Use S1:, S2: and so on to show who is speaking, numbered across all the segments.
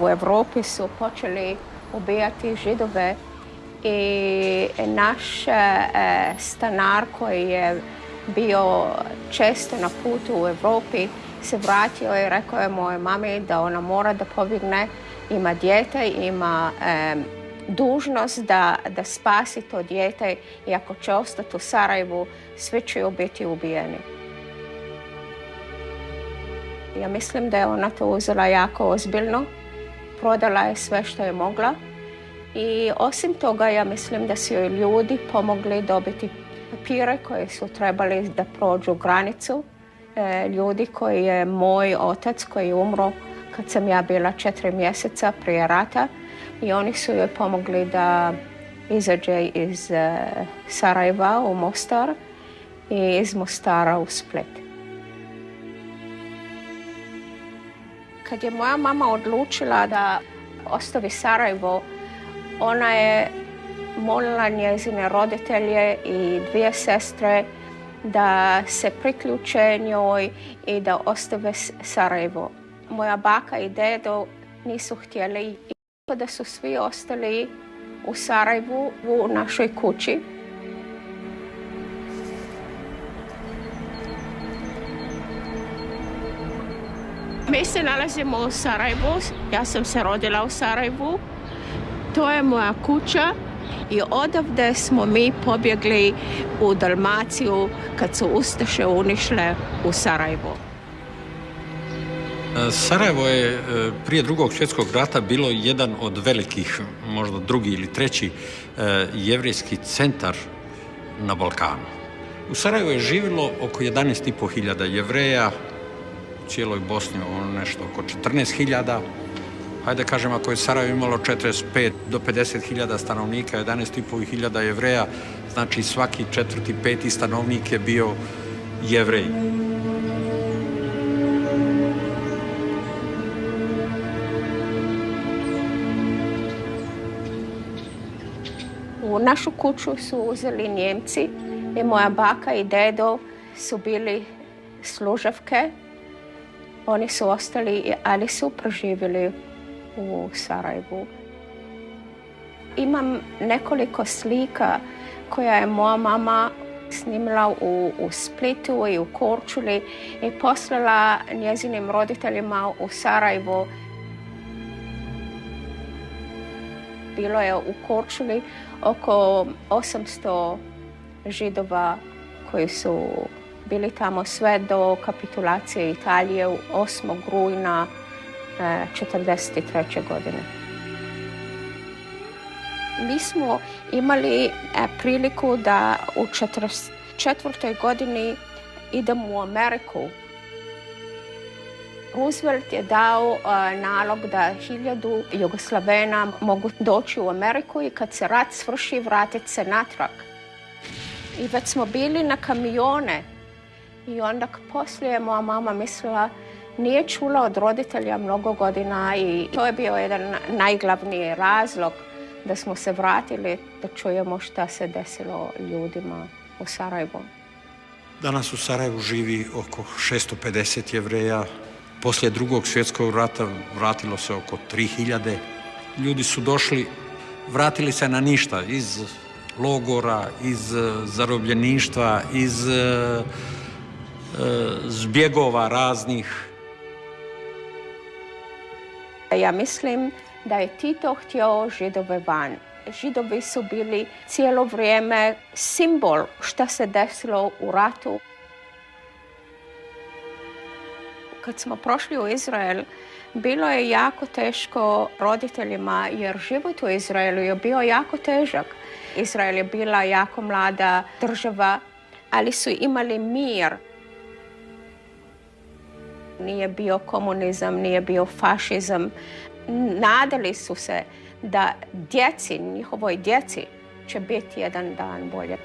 S1: U Evropi su počeli ubijati Židove i naš stanar koji je bio često na putu u Evropi se vratio i rekao je mojoj mami da ona mora da pobjegne, ima dijete, ima dužnost da spasi to dijete i ako će ostati u Sarajevu, svi će biti ubijeni. Ja mislim da je ona to uzela jako ozbiljno, prodala je sve što je mogla i osim toga ja mislim da su joj ljudi pomogli dobiti papire koje su trebali da prođu granicu. Ljudi koji je moj otac koji je umro kad sam ja bila 4 mjeseca prije rata i oni su joj pomogli da izađe iz Sarajeva u Mostar i iz Mostara u Split. Kad je moja mama odlučila da ostavi Sarajevo, ona je molila njezine roditelje i 2 sestre da se priključe njoj i da ostave Sarajevo. Moja baka i dedo nisu htjeli i da su svi ostali u Sarajevu u našoj kući. Mi se nalazimo u Sarajevu, ja sam se rodila u Sarajevu, to je moja kuća i odavde smo mi pobjegli u Dalmaciju kad su ustaše uništile u Sarajevu.
S2: Sarajevo je prije Drugog svjetskog rata bilo jedan od velikih, možda drugi ili treći jevrejski centar na Balkanu. U Sarajevu je živjelo oko 11.500 Jevreja, u cijeloj Bosni nešto oko 14.000. Hajde kažem, ako je Sarajevo imalo 45 do 50.000 stanovnika, 11.500 Jevreja, znači svaki 4., 5. stanovnik je bio Jevrej.
S1: U našu kuću su uzeli Njemci i moja baka i dedo su bili služavke. Oni su ostali, ali su preživjeli u Sarajevu. Imam nekoliko slika koja je moja mama snimila u Splitu i u Korčuli i poslala njezinim roditeljima u Sarajevo. Bilo je u Korčuli oko 800 Židova koji su bili tamo sve do kapitulacije Italije 8. rujna 1943. godine. Mi smo imali priliku da u 1944. godini idemo u Ameriku. Roosevelt je dao nalog da 1000 Jugoslavena mogu doći u Ameriku i kad se rat svrši vratiti se natrag. I već smo bili na kamione i onda poslije moja mama mislila nije čula od roditelja mnogo godina i to je bio jedan najglavniji razlog da smo se vratili da čujemo šta se desilo ljudima u Sarajevu.
S2: Danas u Sarajevu živi oko 650 Jevreja. Poslije Drugog svjetskog rata vratilo se oko 3000. Ljudi su došli, vratili se na ništa, iz logora, iz zarobljeništva, iz zbjegova raznih.
S1: Ja mislim da je Tito htio Židove van. Židovi su bili cijelo vrijeme simbol šta se desilo u ratu. Kad smo prošli u Izrael, bilo je jako teško roditeljima jer život u Izraelu je bio jako težak. Izrael je bila jako mlada država, ali su imali mir. Nije bio komunizam, nije bio fašizam. Nadali su se da njihovoj djeci će biti jedan dan bolje.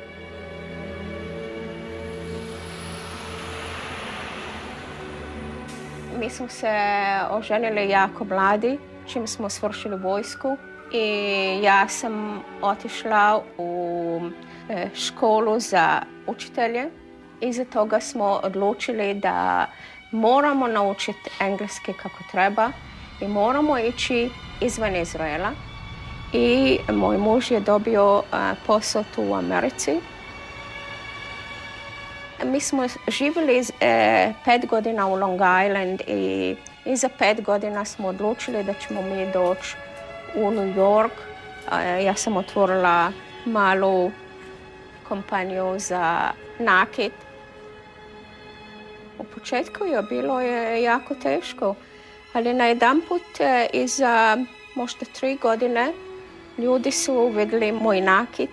S1: Mi smo se oženili jako mladi, čim smo svršili vojsku i ja sam otišla u školu za učitelje. Iza toga smo odlučili da moramo naučiti engleski kako treba i moramo ići izvan Izraela. I moj muž je dobio posao tu u Americi. Mi smo živjeli 5 godina u Long Island i za 5 godina smo odlučili da ćemo mi doći u New York. Ja sam otvorila malu kompaniju za nakit. U početku je bilo jako teško, ali najedanput iza možda 3 godine ljudi su vidjeli moj nakit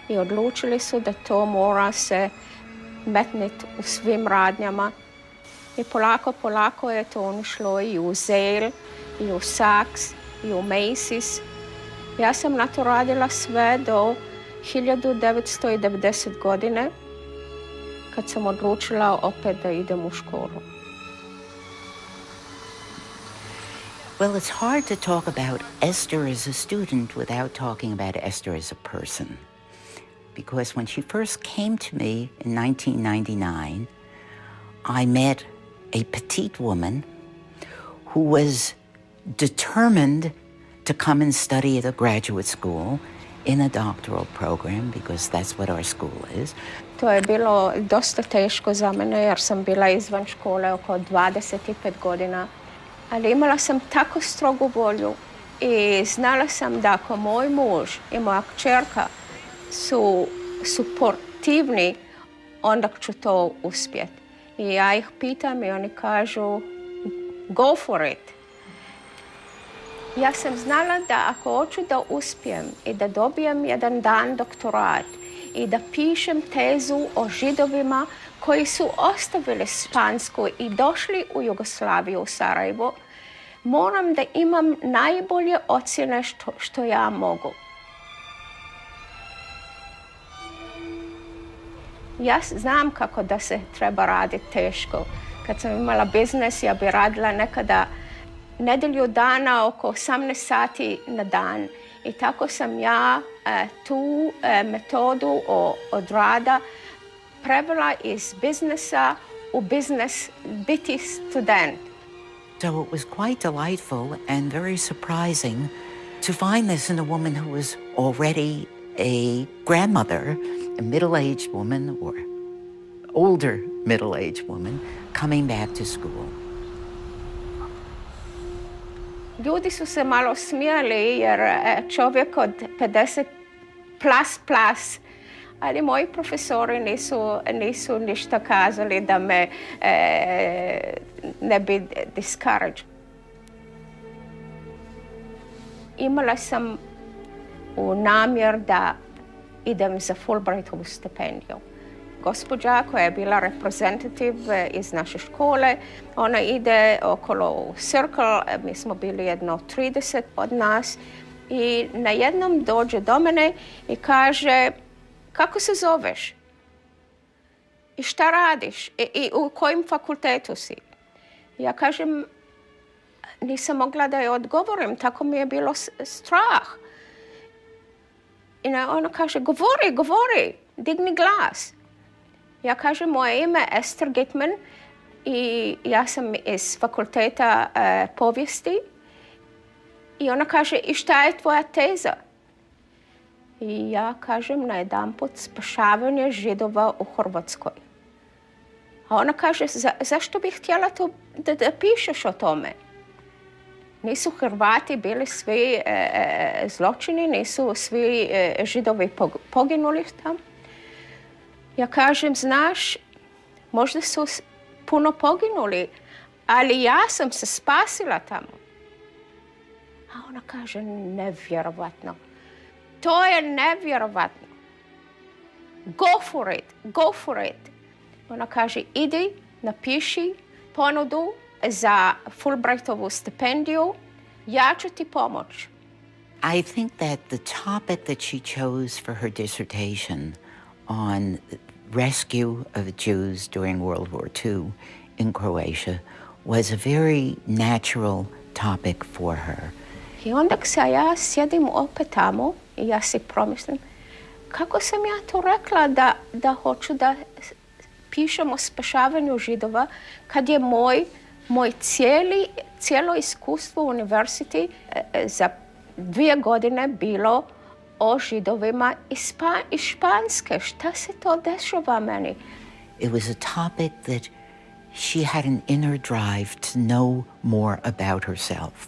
S1: i odlučili su da to mora se metniti u svim radnjama. I polako je to ušlo i u Zale, i u Saks, i u Macy's. Ja sam na to radila sve do 1990. godine, kad sam odlučila opet da idem u školu.
S3: Well, it's hard to talk about Esther as a student without talking about Esther as a person. Because when she first came to me in 1999, I met a petite woman who was determined to come and study at a graduate school in a doctoral program, because that's what our school is.
S1: To je bilo dosta teško za mene jer sam bila izvan škole oko 25 godina. Ali imala sam tako strogu volju i znala sam da ako moj muž i moja kćerka su suportivni, onda ću to uspjeti. I ja ih pitam i oni kažu go for it. Ja sam znala da ako hoću da uspijem i da dobijem jedan dan doktorat i da pišem tezu o Židovima koji su ostavili Špansku i došli u Jugoslaviju, u Sarajevo, moram da imam najbolje ocjene što ja mogu. Ja znam kako da se treba raditi teško. Kad sam imala biznes, ja bi radila nekada nedjelju dana oko 18 sati na dan. I tako sam ja tu metodu od rada prevela iz biznesa u biznes biti student.
S3: So it was quite delightful and very surprising to find this in a woman who was already a grandmother, a middle-aged woman or older middle-aged woman coming back to school.
S1: Ljudi su se malo smijali jer čovjek od 50 plus, ali moji profesori nisu ništa kazali da me ne bi discouraged. Imala sam u namjer da idem za Fulbrightovu stipendiju. Gospođa koja je bila reprezentativ iz naše škole, ona ide okolo circle, mi smo bili jedno 30 od nas i na jednom dođe do mene i kaže kako se zoveš i šta radiš i u kojem fakultetu si. Ja kažem, nisam mogla da je odgovorim, tako mi je bilo strah. I ona kaže, govori, digni glas. Ja kažem, moje ime je Esther Gitman i ja sam iz fakulteta povijesti. I ona kaže, i šta je tvoja teza? I ja kažem najedanput spašavanje Židova u Hrvatskoj. A ona kaže, zašto bih htjela to da pišeš o tome? Nisu Hrvati bili svi zločini, nisu svi Židovi poginuli tamo. Ja kažem, znaš, možda su puno poginuli, ali ja sam se spasila tamo. A ona kaže, nevjerovatno. To je nevjerovatno. Go for it. Ona kaže, idi, napiši ponudu za Fulbrightovu stipendiju, ja ću ti pomoći.
S3: I think that the topic that she chose for her dissertation on rescue of Jews during World War II in Croatia was a very natural topic for her.
S1: I onda se ja sjedim opet tamo i ja si promislim, kako sam ja to rekla da hoću da pišem o spašavanju Židova kad je moj cijeli cijelo iskustvo u univerziti za 2 godine bilo o Židovima iz Španske. Šta se to dešava meni?
S3: It was a topic that she had an inner drive to know more about herself.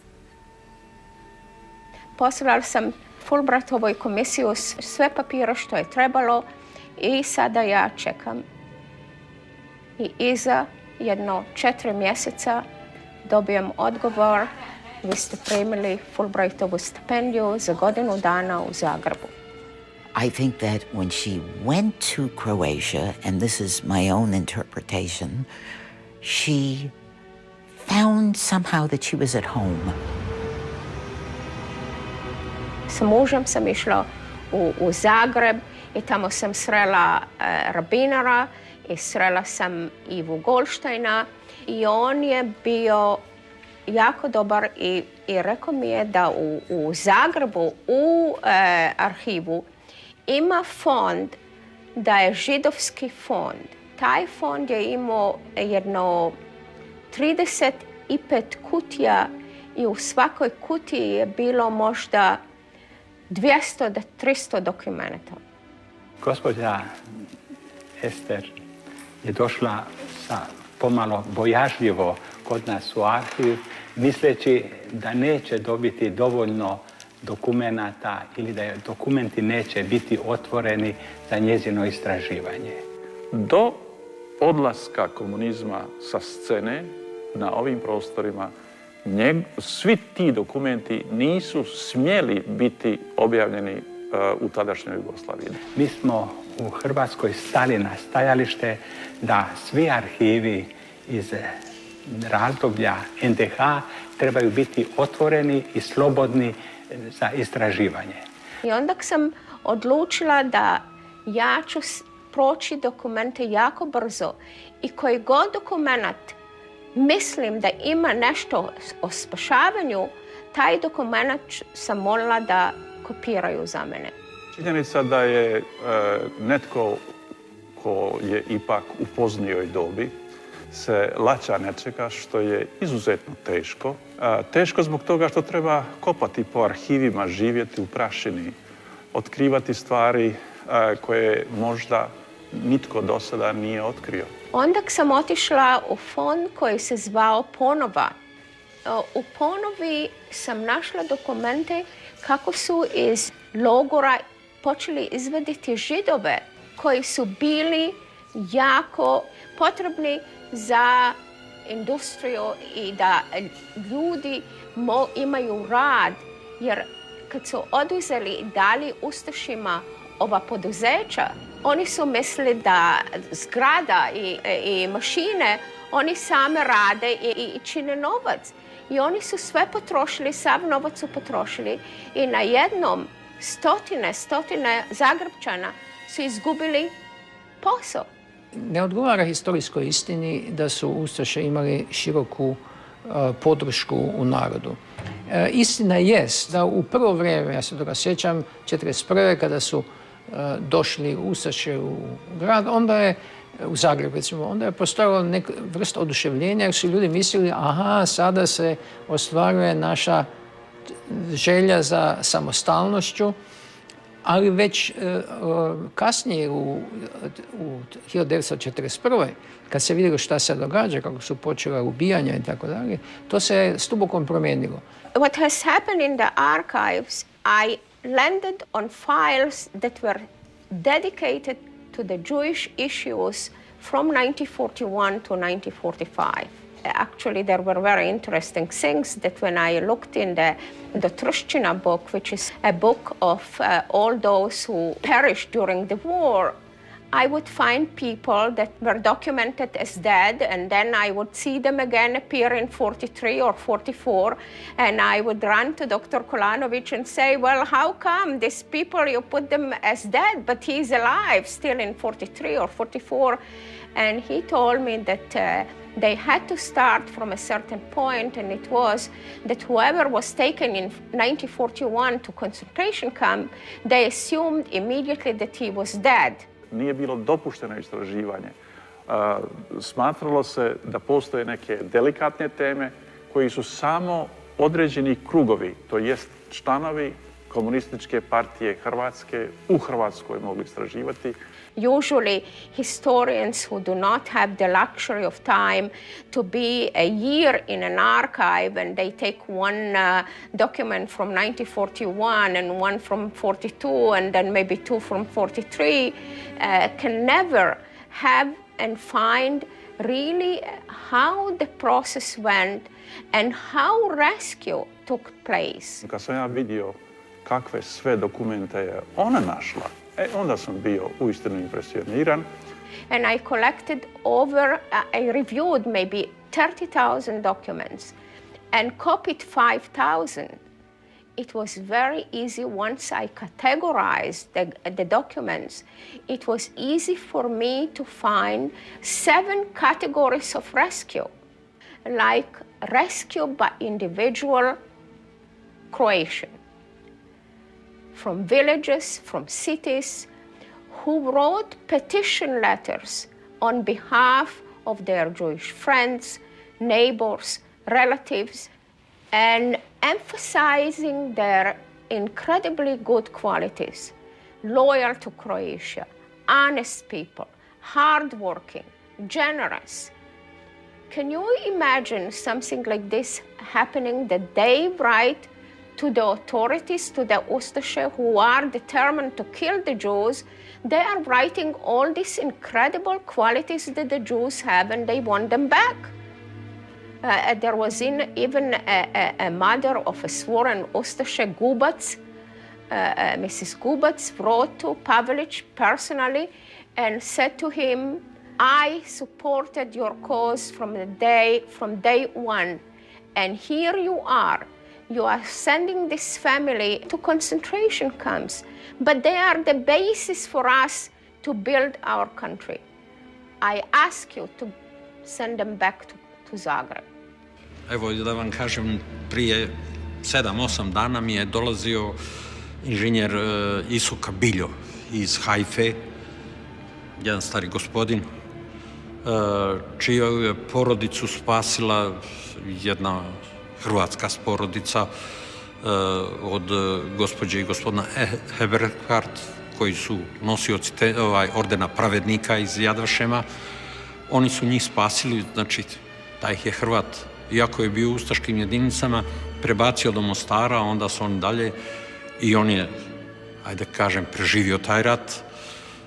S1: Poslala sam Fulbrightovoj komisiju sve papire što je trebalo i sada ja čekam. I iza jedno 4 mjeseca dobijem odgovor: vi ste primili Fulbrightovu stipendiju za godinu dana u Zagrebu.
S3: I think that when she went to Croatia, and this is my own interpretation, she found somehow that she was at home.
S1: S mužem sam išla u Zagreb i tamo sam srela rabinara i srela sam Ivu Goldsteina i on je bio jako dobar i rekao mi je da u Zagrebu u arhivu ima fond, da je židovski fond. Taj fond je imao jedno 35 kutija i u svakoj kutiji je bilo možda 200 do 300 dokumenta.
S4: Gospođa Ester je došla pomalo bojažljivo kod nas u arhiv, misleći da neće dobiti dovoljno dokumenata ili da dokumenti neće biti otvoreni za njezino istraživanje.
S5: Do odlaska komunizma sa scene na ovim prostorima svi ti dokumenti nisu smjeli biti objavljeni u tadašnjoj Jugoslaviji.
S4: Mi smo u Hrvatskoj stali na stajalište da svi arhivi iz razdoblja NDH trebaju biti otvoreni i slobodni za istraživanje.
S1: I onda sam odlučila da ja ću proći dokumente jako brzo i koji god dokument mislim da ima nešto o spašavanju, taj dokument sam molila da kopiraju za mene.
S5: Činjenica da je netko ko je ipak u poznijoj dobi se laća nečega što je izuzetno teško. Teško zbog toga što treba kopati po arhivima, živjeti u prašini, otkrivati stvari koje možda nitko do sada nije otkrio.
S1: Onda sam otišla u fond koji se zvao Ponova. U Ponovi sam našla dokumente kako su iz logora počeli izvaditi Židove koji su bili jako potrebni za industriju i da ljudi imaju rad. Jer kad su oduzeli i dali ustašima ova poduzeća, oni su mislili da zgrada i mašine, oni same rade i čine novac. I oni su sve potrošili, sav novac su potrošili i na jednom stotine Zagrebčana su izgubili posao.
S6: Ne odgovara historijskoj istini da su ustaše imali široku podršku u narodu. Istina jest da u prvo vrijeme, ja se toga sjećam, 1941. kada su došli ustaše u grad, onda je u Zagreb, recimo, onda je postojala neka vrsta oduševljenja jer su ljudi mislili, aha, sada se ostvaruje naša želja za samostalnošću, ali već kasnije u 1941. kad se vidjelo šta se događa, kako su počela ubijanja i tako dalje, to se stubokom promijenilo.
S1: What has happened in the archives, I landed on files that were dedicated to the Jewish issues from 1941 to 1945. Actually, there were very interesting things that when I looked in the Truščina book, which is a book of all those who perished during the war, I would find people that were documented as dead, and then I would see them again appear in 43 or 44, and I would run to Dr. Kolanović and say, well, how come these people, you put them as dead, but he's alive still in 43 or 44? And he told me that they had to start from a certain point, and it was that whoever was taken in 1941 to concentration camp, they assumed immediately that he was dead.
S5: Nije bilo dopušteno istraživanje. Smatralo se da postoje neke delikatne teme koji su samo određeni krugovi, to jest članovi Komunističke partije Hrvatske u Hrvatskoj mogli istraživati.
S1: Usually, historians who do not have the luxury of time to be a year in an archive and they take one document from 1941 and one from 42 and then maybe two from 43 can never have and find really how the process went and how rescue took place.
S5: Kad sam ja vidio kakve sve dokumente je ona našla, onda sam bio uistinu impresioniran.
S1: And I collected I reviewed maybe 30,000 documents and copied 5,000. It was very easy once I categorized the documents. It was easy for me to find 7 categories of rescue, like rescue by individual Croatian, from villages, from cities, who wrote petition letters on behalf of their Jewish friends, neighbors, relatives, and emphasizing their incredibly good qualities, loyal to Croatia, honest people, hardworking, generous. Can you imagine something like this happening that they write to the authorities, to the Ustaše who are determined to kill the Jews? They are writing all these incredible qualities that the Jews have and they want them back. There was even a mother of a sworn Ustaše, Gubac, Mrs. Gubac, wrote to Pavelić personally and said to him, I supported your cause from day one, and here you are sending this family to concentration camps, but they are the basis for us to build our country. I ask you to send them back to Zagreb.
S2: Evo da vam kažem, prije 7-8 dana mi je dolazio inženjer Isuka Biljo iz Hajfe, jedan stari gospodin, čiju je porodicu spasila jedna hrvatska porodica od gospođe i gospodina Heberhardt, koji su nosioci ordena pravednika iz Jadvašema. Oni su njih spasili, znači taj je Hrvat, iako je bio u ustaškim jedinicama, prebacio do Mostara, onda su oni dalje i on je, ajde kažem, preživio taj rat.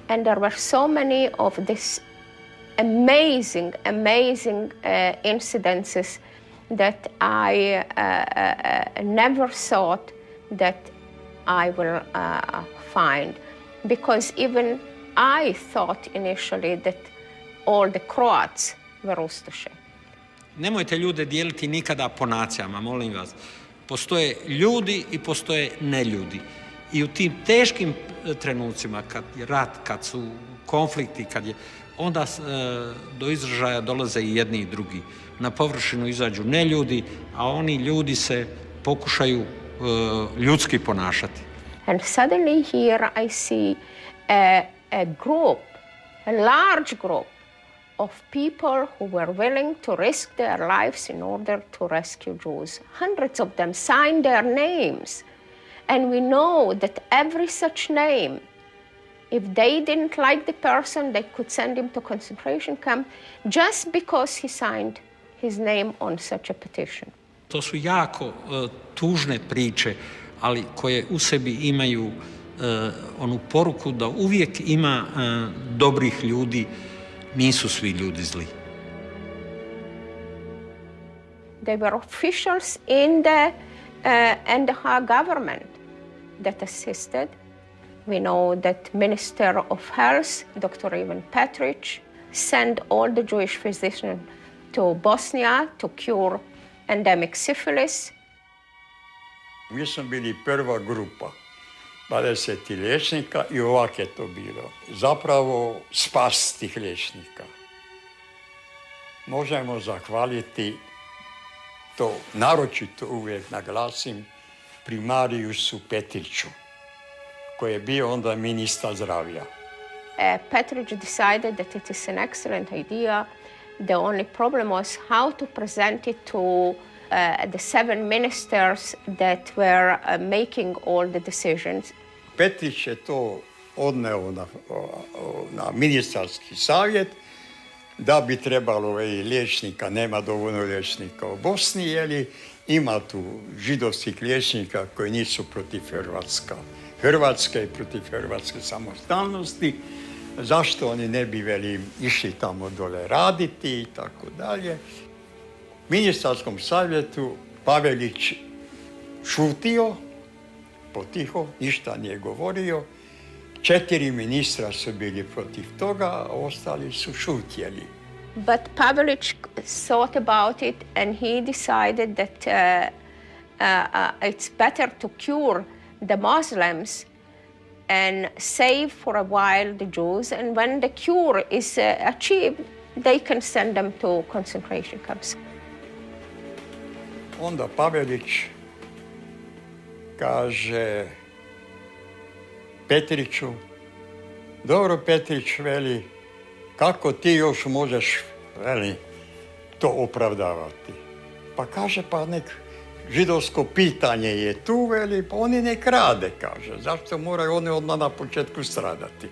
S1: And there were so many of these amazing incidences that I never thought that I will find, because even I thought initially that all the Croats were Ustaše.
S2: Nemojte ljude dijeliti nikada po nacijama, molim vas. Postoje ljudi i postoje neljudi. I u tim teškim trenucima, kad je rat, kad su konflikti, onda do izražaja dolaze i jedni i drugi. Na površinu izađu neljudi, a oni ljudi se pokušaju ljudski ponašati.
S1: And suddenly here I see a group, a large group of people who were willing to risk their lives in order to rescue Jews. Hundreds of them signed their names. And we know that every such name, if they didn't like the person, they could send him to concentration camp just because he signed his name on such a petition.
S2: To su jako tužne priče, ali koje u sebi imaju onu poruku da uvijek ima dobrih ljudi, nisu svi ljudi zli.
S1: They were officials in the government that assisted. We know that Minister of Health, Dr. Ivan Petric, sent all the Jewish physicians to Bosnia to cure endemic syphilis.
S7: Mi smo bili prva grupa, 20 liječnika i ovak je to bilo. Zapravo spas tih liječnika. Možemo zahvaliti to, naročito uvijek naglasim, primarijusu Petriću, koji je bio onda ministar zdravlja.
S1: Petric decided that it is an excellent idea. The only problem was how to present it to the 7 ministers that were making all the decisions.
S7: Petrić je to odneo na ministarski savjet da bi trebalo liječnika, nema dovoljno liječnika u Bosni, jer ima tu židovskih liječnika koji nisu protiv Hrvatske i protiv hrvatske samostalnosti. Zašto oni ne bi išli tamo dole raditi i tako dalje. Ministarskom savjetu Pavelić šutio, potiho, ništa nije govorio. 4 ministra su bili protiv toga, a ostali su šutjeli.
S1: But Pavelić thought about it and he decided that it's better to cure the Muslims and save for a while the Jews, and when the cure is achieved, they can send them to concentration camps.
S7: Onda Pavelić kaže Petriću, dobro Petrić, veli, kako ti još možeš, veli, to opravdavati? Pa kaže, pa nek židovsko pitanje je tu, veli, pa oni nek rade, kaže. Zašto moraju oni odmah na početku stradati?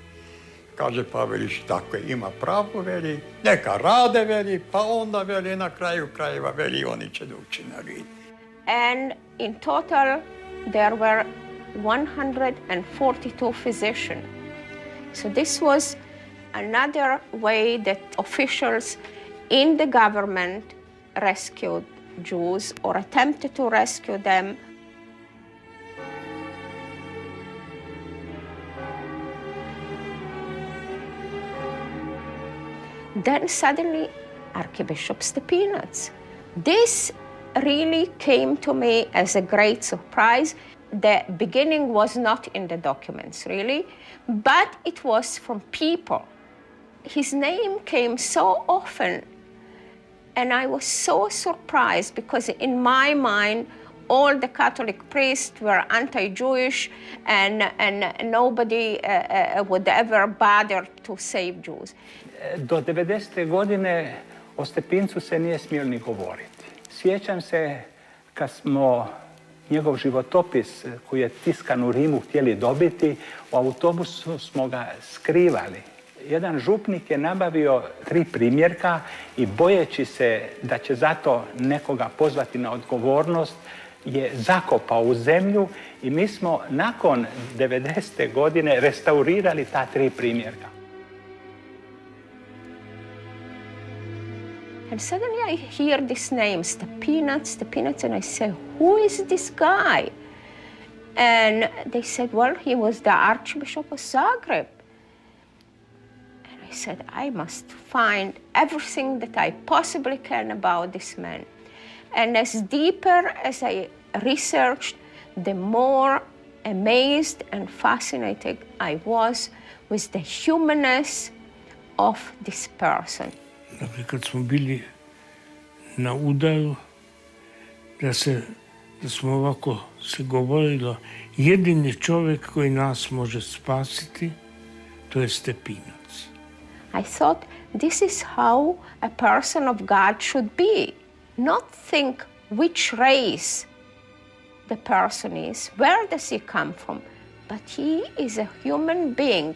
S7: Kaže Pavelić, tako je, ima pravo, veli, neka rade, veli, pa onda, veli, na kraju krajeva, veli, oni će doći na red.
S1: And in total, there were 142 physicians. So this was another way that officials in the government rescued Jews or attempted to rescue them. Then suddenly, Archbishop Stepinac. This really came to me as a great surprise. The beginning was not in the documents, really, but it was from people. His name came so often, and I was so surprised because in my mind, all the Catholic priests were anti-Jewish and nobody would ever bother to save Jews.
S4: Do 90. godine o Stepincu se nije smjelo ni govoriti. Sjećam se kad smo njegov životopis koji je tiskan u Rimu htjeli dobiti, u autobusu smo ga skrivali. Jedan župnik je nabavio 3 primjerka i bojeći se da će zato nekoga pozvati na odgovornost, je zakopao u zemlju i mi smo nakon 90. godine restaurirali ta 3 primjerka.
S1: And suddenly I hear this name, Stepinac, and I say, who is this guy? And they said, well, he was the Archbishop of Zagreb. And I said, I must find everything that I possibly can about this man. And as deeper as I researched, the more amazed and fascinated I was with the humanness of this person.
S8: Dakle, kad smo bili na udaru, da smo ovako se govorilo, jedini čovjek koji nas može spasiti, to je Stepinac.
S1: I thought this is how a person of God should be. Not think which race the person is, where does he come from, but he is a human being,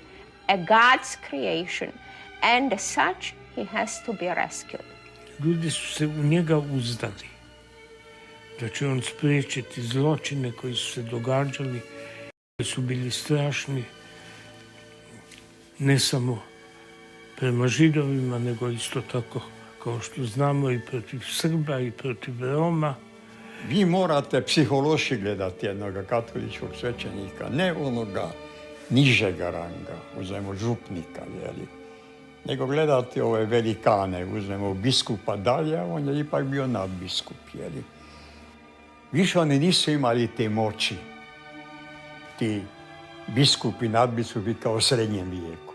S1: a God's creation, and as such, he has to be rescued.
S8: Ljudi su se u njega uzdali, da će on spriječiti zločine koji su se događali, koji su bili strašni, ne samo prema Židovima, nego isto tako, kao što znamo, i protiv Srba i protiv Roma.
S7: Vi morate psihološki gledati jednoga katoličkog svećenika, ne onoga nižega ranga, uzmemo župnika, jeli, nego gledati ove velikane, uzmemo biskupa dalje, on je ipak bio nadbiskup, jeli. Više oni nisu imali te moći, ti biskupi, nadbiskupi kao u srednjem vijeku.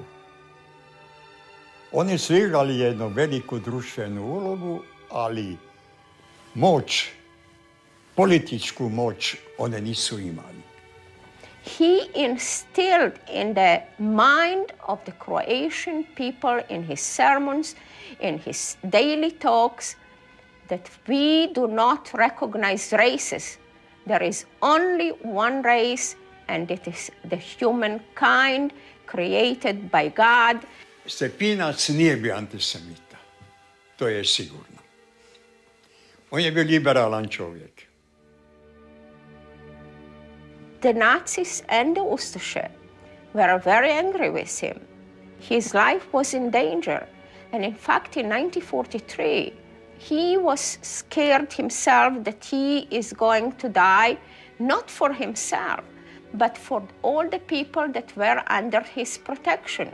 S7: Oni su igrali jednu veliku društvenu ulogu, ali moć, političku moć, one nisu imali.
S1: He instilled in the mind of the Croatian people, in his sermons, in his daily talks, that we do not recognize races. There is only one race, and it is the humankind created by God.
S7: Stepinac nije bio antisemita, to je sigurno. On je bio liberalan čovjek.
S1: The Nazis and the Ustaše were very angry with him. His life was in danger. And in fact, in 1943, he was scared himself that he is going to die, not for himself, but for all the people that were under his protection.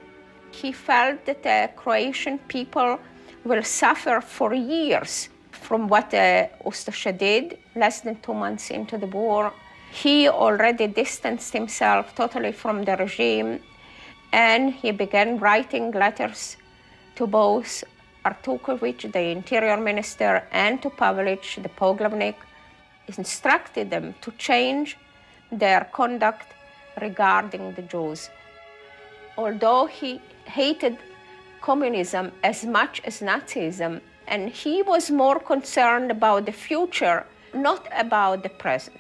S1: He felt that the Croatian people will suffer for years from what Ustaše did, less than 2 months into the war. He already distanced himself totally from the regime, and he began writing letters to both Artukovic, the interior minister, and to Pavelic, the poglavnik, instructed them to change their conduct regarding the Jews. Although he hated communism as much as Nazism, and he was more concerned about the future, not about the present.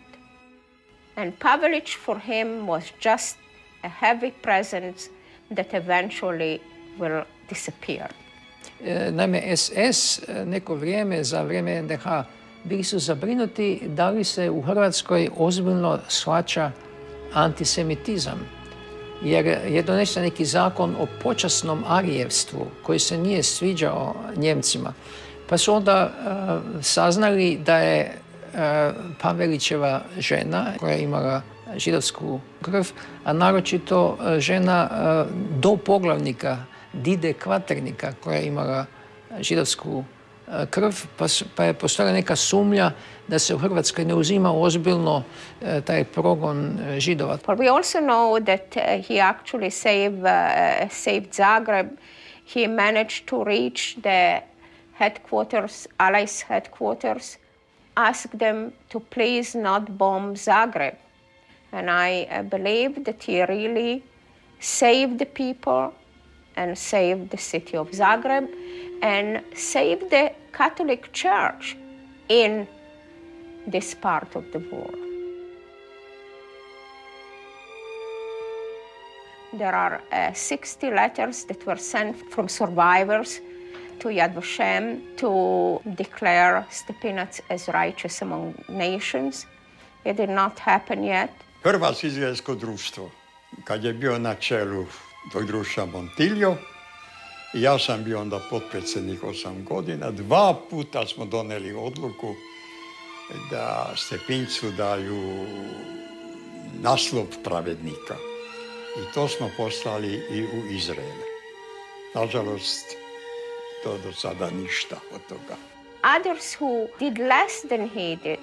S1: And Pavelic for him was just a heavy presence that eventually will disappear.
S6: Naime, SS neko vrijeme, za vrijeme NDH, bili su zabrinuti da li se u Hrvatskoj ozbiljno shvaća antisemitizam, jer je donesen neki zakon o počasnom arijevstvu koji se nije sviđao Njemcima. Pa su onda saznali da je Pavelićeva žena, koja je imala židovsku krv, a naročito žena do poglavnika Dide Kvaternika, koja je imala židovsku krv, pa je postojala neka sumnja da se u Hrvatskoj ne uzima ozbiljno taj progon Židova.
S1: But we also know that he actually saved Zagreb. He managed to reach the headquarters, Allies headquarters, ask them to please not bomb Zagreb. And I believe that he really saved the people and saved the city of Zagreb and saved the Catholic Church in this part of the war. There are 60 letters that were sent from survivors to Yad Vashem to declare Stepinac as righteous among nations. It did not happen yet.
S7: Hrvatsko-izraelsko društvo, kad je bio na čelu tog društva Montiljo, ja sam bio onda potpredsjednik 8 godina, 2 puta smo doneli odluku da Stepincu daju naslov pravednika. I to smo poslali i u Izrael. Nažalost, to do sada ništa od toga.
S1: Others who did less than he did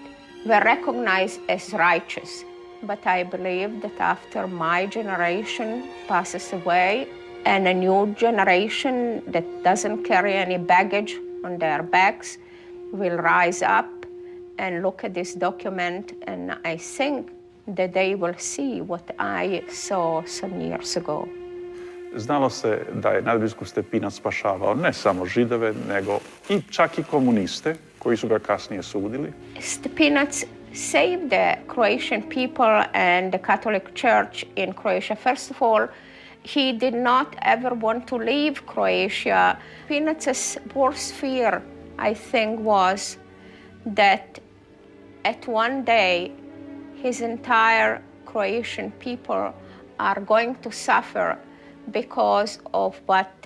S1: were recognized as righteous. But I believe that after my generation passes away and a new generation that doesn't carry any baggage on their backs will rise up and look at this document, and I think that they will see what I saw some years ago.
S5: Znalo se da je nadbiskup Stepinac spašavao ne samo Židove, nego i čak i komuniste koji su ga kasnije sudili.
S1: Stepinac saved the Croatian people and the Catholic Church in Croatia. First of all, he did not ever want to leave Croatia. Stepinac's worst fear, I think, was that at one day his entire Croatian people are going to suffer because of what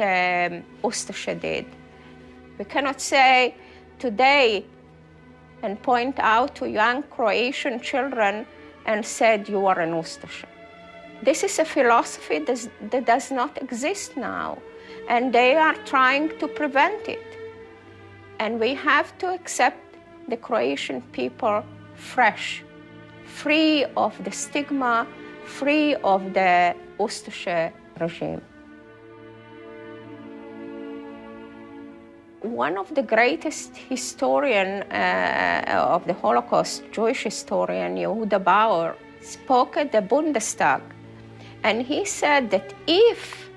S1: Ustaše did. We cannot say today and point out to young Croatian children and said, you are an Ustaše. This is a philosophy that does not exist now, and they are trying to prevent it. And we have to accept the Croatian people fresh, free of the stigma, free of the Ustaše regime. One of the greatest historian of the Holocaust, Jewish historian, Yehuda Bauer, spoke at the Bundestag, and he said that if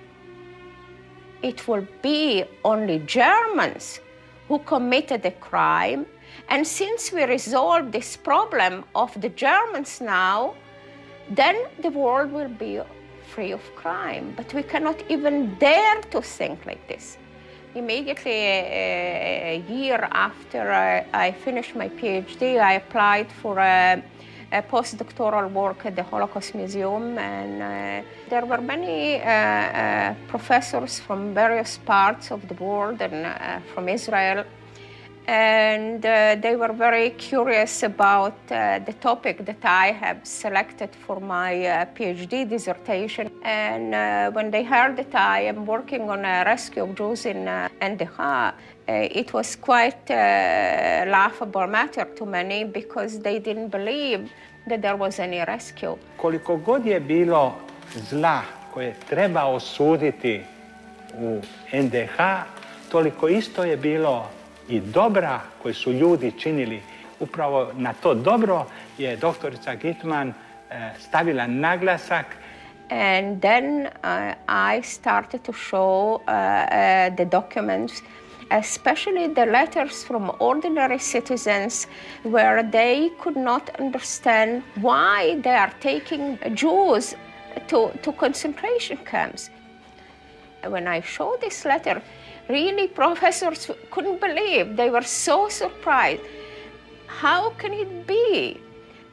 S1: it will be only Germans who committed a crime, And since we resolved this problem of the Germans now, then the world will be free of crime. But we cannot even dare to think like this. Immediately, a year after I finished my PhD, I applied for a postdoctoral work at the Holocaust Museum, and there were many professors from various parts of the world and from Israel, and they were very curious about the topic that I have selected for my PhD dissertation. And when they heard that I am working on a rescue of Jews in NDH, it was quite a laughable matter to many because they didn't believe that there was any rescue.
S4: Koliko god je bilo zla koje treba osuditi u NDH, toliko isto je bilo i dobra koje su ljudi činili. Upravo na to dobro je doktorica Gitman stavila naglasak.
S1: And then I started to show the documents, especially the letters from ordinary citizens where they could not understand why they are taking Jews to concentration camps. When I showed this letter, really professors couldn't believe. They were so surprised. How can it be?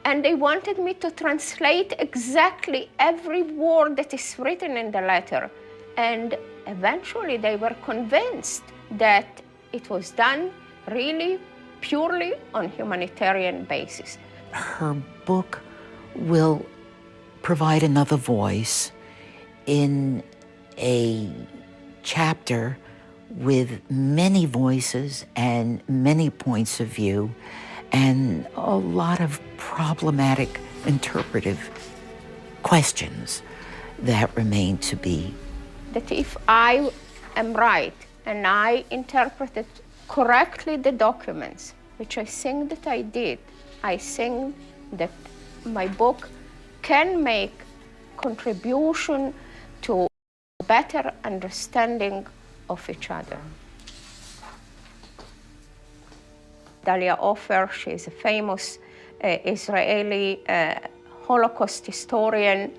S1: And they wanted me to translate exactly every word that is written in the letter. And eventually they were convinced that it was done really purely on humanitarian basis.
S3: Her book will provide another voice in a chapter with many voices and many points of view and a lot of problematic interpretive questions that remain to be.
S1: That if I am right and I interpreted correctly the documents, which I think that I did, I think that my book can make contribution to better understanding of each other. Dalia Ofer, she is a famous Israeli Holocaust historian,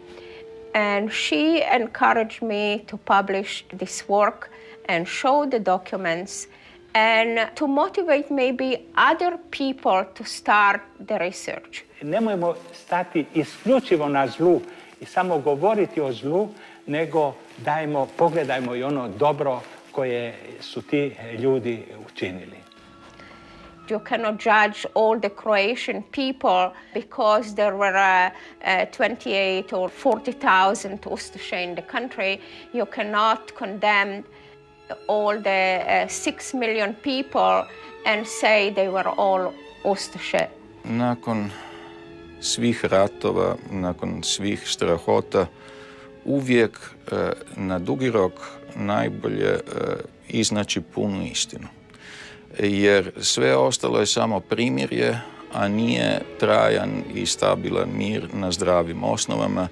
S1: and she encouraged me to publish this work and show the documents and to motivate maybe other people to start the research.
S4: Nemojmo stati isključivo na zlu i samo govoriti o zlu, nego pogledajmo i ono dobro koje su ti ljudi učinili.
S1: You cannot judge all the Croatian people because there were 28 or 40,000 Ustaše in the country. You cannot condemn all the 6 million people and say they were all Ustaše.
S9: Nakon svih ratova, nakon svih strahota, uvijek na dugi rok najbolje iznaći punu istinu. Jer sve ostalo je samo primirje, a nije trajan i stabilan mir na zdravim osnovama,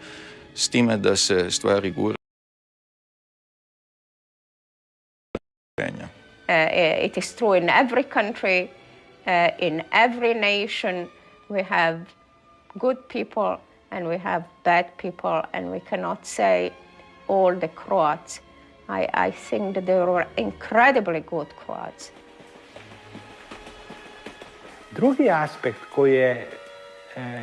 S9: s time da se stvari guraju.
S1: It is true in every country, in every nation. We have good people and we have bad people, and we cannot say all the Croats. I think that there were incredibly good Croats.
S4: Drugi aspekt koji je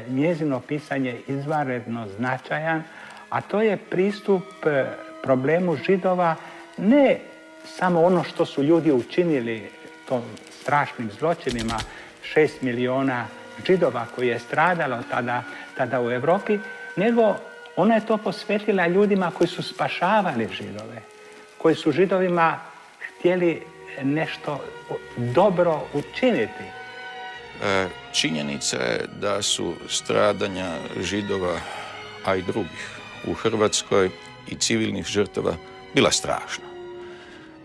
S4: njezino pisanje izvanredno značajan, a to je pristup problemu Židova, ne samo ono što su ljudi učinili tom strašnim zločinima, 6 miliona Židova koji je stradalo tada u Europi, nego ona je to posvetila ljudima koji su spašavali Židove, koji su Židovima htjeli nešto dobro učiniti.
S9: Činjenica je da su stradanja Židova, a i drugih u Hrvatskoj i civilnih žrtava bila strašna.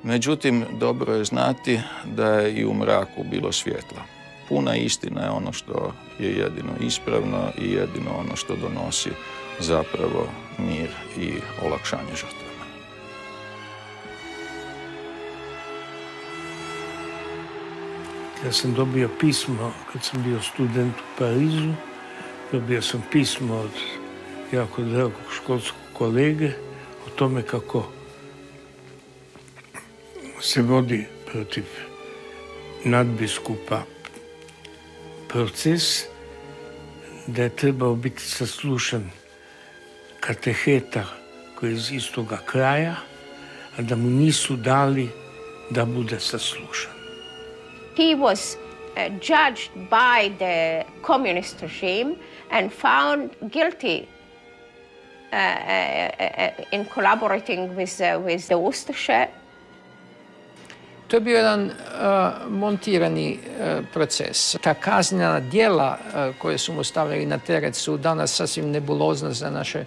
S9: Međutim, dobro je znati da je i u mraku bilo svjetla. Puna istina je ono što je jedino ispravno i jedino ono što donosi zapravo mir i olakšanje žrtvama.
S8: Ja sam dobio pismo kad sam bio student u Parizu. Dobio sam pismo od jako dragog školskog kolege o tome kako se vodi protiv nadbiskupa proces, da je trebao biti saslušan kateheta koji je iz istoga kraja, a da mu nisu dali da bude saslušan.
S1: He was judged by the communist regime and found guilty in collaborating with the ustaše.
S6: To je bio jedan montirani proces. Ta kaznena djela koje su mu stavili na teret su danas sasvim nebulozna za naše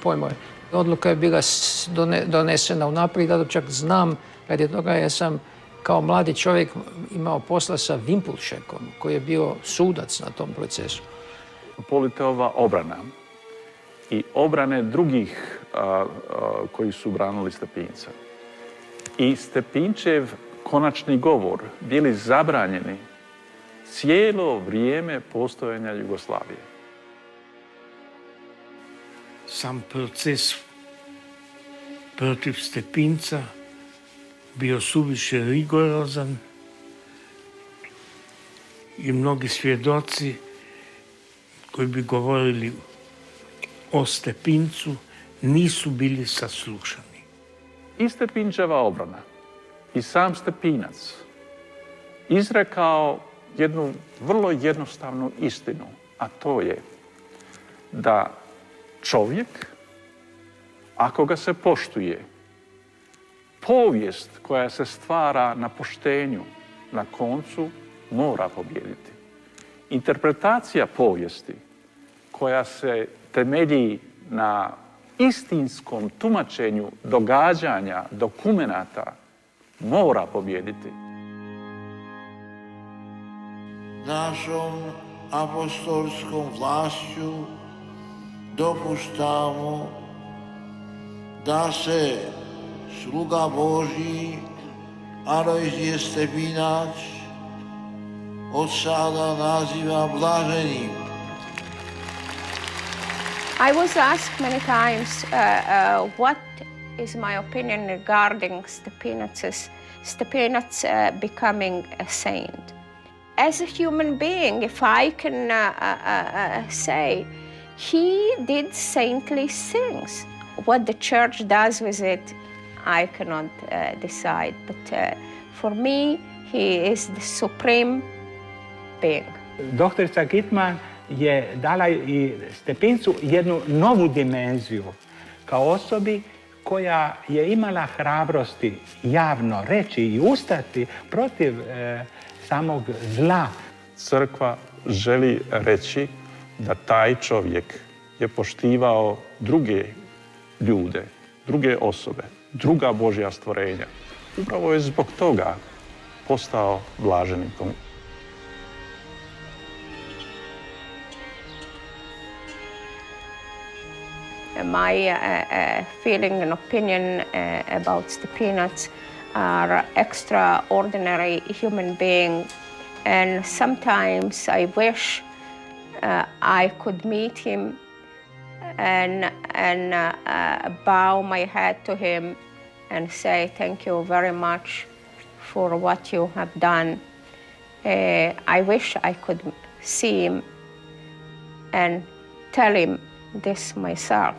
S6: pojmove. Odluka je bila donesena unaprijed, da čak znam radi toga jer sam kao mladi čovjek imao posla sa Vimpulšekom, koji je bio sudac na tom procesu.
S5: Politeova obrana i obrane drugih koji su branili Stepinca i Stepinčev konačni govor bili zabranjeni cijelo vrijeme postojanja Jugoslavije.
S8: Sam proces protiv Stepinca bio suviše rigorozan i mnogi svjedoci koji bi govorili o Stepincu nisu bili saslušani.
S5: I Stepinčeva obrana i sam Stepinac izrekao jednu vrlo jednostavnu istinu, a to je da čovjek, ako ga se poštuje, povijest koja se stvara na poštenju, na koncu mora pobijediti. Interpretacija povijesti koja se temelji na istinskom tumačenju događanja, dokumenata, mora pobijediti.
S10: Našom apostolskom vlašću dopuštamo da se sluga Božji Alojzije Stepinac od sada naziva blaženim.
S1: I was asked many times what is my opinion regarding Stepinac becoming a saint. As a human being, if I can say, he did saintly things. What the church does with it, I cannot decide. But for me, he is the supreme being.
S4: Doktorica Gitman je dala i Stepincu jednu novu dimenziju kao osobi koja je imala hrabrosti javno reći i ustati protiv samog zla.
S5: Crkva želi reći da taj čovjek je poštivao druge ljude, druge osobe, druga Božja stvorenja. Upravo je zbog toga postao blaženikom.
S1: My feeling and opinion about Stepinac are extraordinary human being, and sometimes I wish I could meet him and bow my head to him and say thank you very much for what you have done. I wish I could see him and tell him this myself.